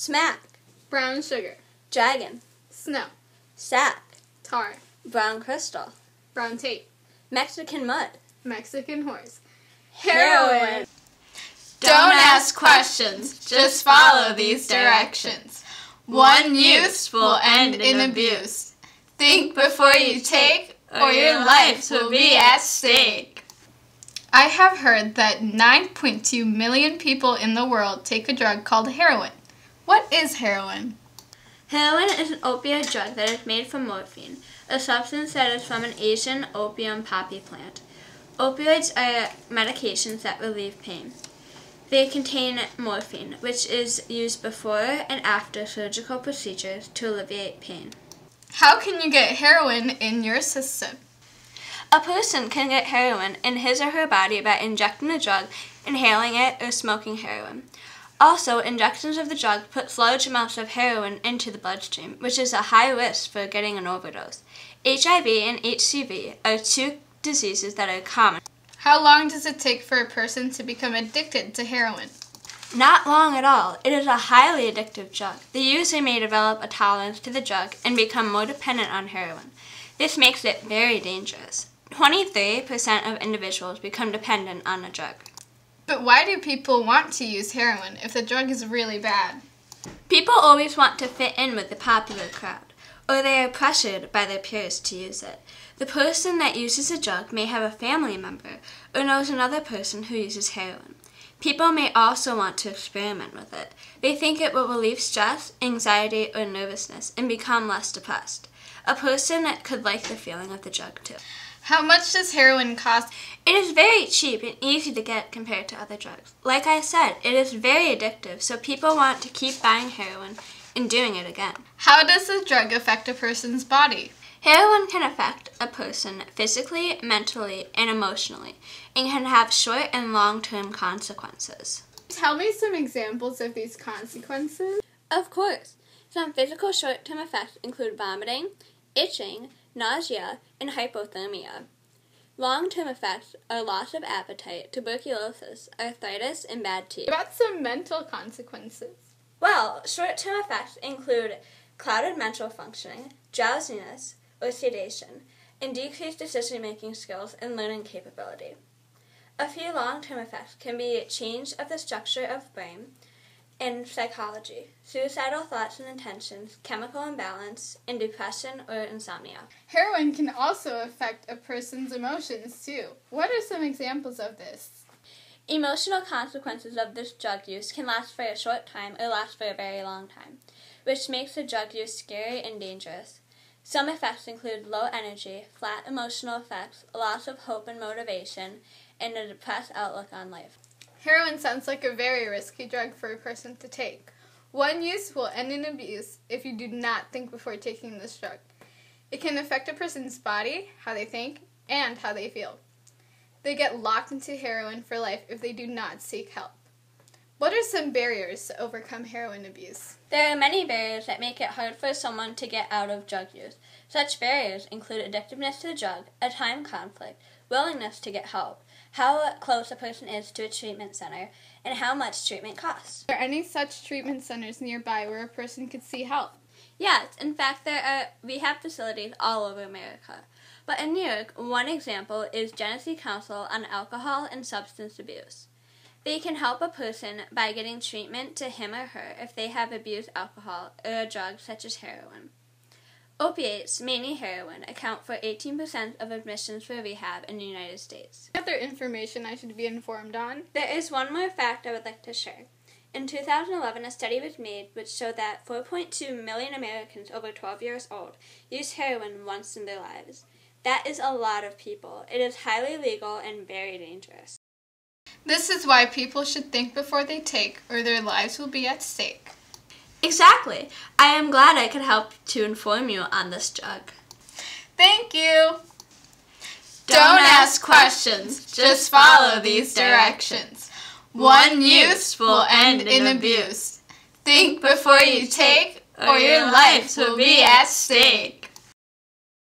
Smack, brown sugar, dragon, snow, sack, tar, brown crystal, brown tape, Mexican mud, Mexican horse, heroin. Don't ask questions, just follow these directions. One use will end in abuse. Think before you take, or your life will be at stake. I have heard that 9.2 million people in the world take a drug called heroin. What is heroin? Heroin is an opioid drug that is made from morphine, a substance that is from an Asian opium poppy plant. Opioids are medications that relieve pain. They contain morphine, which is used before and after surgical procedures to alleviate pain. How can you get heroin in your system? A person can get heroin in his or her body by injecting the drug, inhaling it, or smoking heroin. Also, injections of the drug put large amounts of heroin into the bloodstream, which is a high risk for getting an overdose. HIV and HCV are two diseases that are common. How long does it take for a person to become addicted to heroin? Not long at all. It is a highly addictive drug. The user may develop a tolerance to the drug and become more dependent on heroin. This makes it very dangerous. 23% of individuals become dependent on a drug. But why do people want to use heroin if the drug is really bad? People always want to fit in with the popular crowd, or they are pressured by their peers to use it. The person that uses a drug may have a family member or knows another person who uses heroin. People may also want to experiment with it. They think it will relieve stress, anxiety, or nervousness and become less depressed. A person could like the feeling of the drug too. How much does heroin cost? It is very cheap and easy to get compared to other drugs. Like I said, it is very addictive, so people want to keep buying heroin and doing it again. How does the drug affect a person's body? Heroin can affect a person physically, mentally, and emotionally, and can have short and long-term consequences. Tell me some examples of these consequences. Of course. Some physical short-term effects include vomiting, itching, nausea, and hypothermia. Long-term effects are loss of appetite, tuberculosis, arthritis, and bad teeth. What about some mental consequences? Well, short-term effects include clouded mental functioning, drowsiness, or sedation, and decreased decision-making skills and learning capability. A few long-term effects can be change of the structure of brain and psychology, suicidal thoughts and intentions, chemical imbalance, and depression or insomnia. Heroin can also affect a person's emotions too. What are some examples of this? Emotional consequences of this drug use can last for a short time or last for a very long time, which makes the drug use scary and dangerous. Some effects include low energy, flat emotional effects, loss of hope and motivation, and a depressed outlook on life. Heroin sounds like a very risky drug for a person to take. One use will end in abuse if you do not think before taking this drug. It can affect a person's body, how they think, and how they feel. They get locked into heroin for life if they do not seek help. What are some barriers to overcome heroin abuse? There are many barriers that make it hard for someone to get out of drug use. Such barriers include addictiveness to the drug, a time conflict, willingness to get help, how close a person is to a treatment center, and how much treatment costs. Are there any such treatment centers nearby where a person could see help? Yes, in fact, there are rehab facilities all over America. But in New York, one example is Genesee Council on Alcohol and Substance Abuse. They can help a person by getting treatment to him or her if they have abused alcohol or a drug such as heroin. Opiates, mainly heroin, account for 18% of admissions for rehab in the United States. Other information I should be informed on? There is one more fact I would like to share. In 2011, a study was made which showed that 4.2 million Americans over 12 years old use heroin once in their lives. That is a lot of people. It is highly illegal and very dangerous. This is why people should think before they take, or their lives will be at stake. Exactly. I am glad I could help to inform you on this drug. Thank you! Don't ask questions, just follow these directions. One use will end in abuse. Think before you take, or your life will be at stake.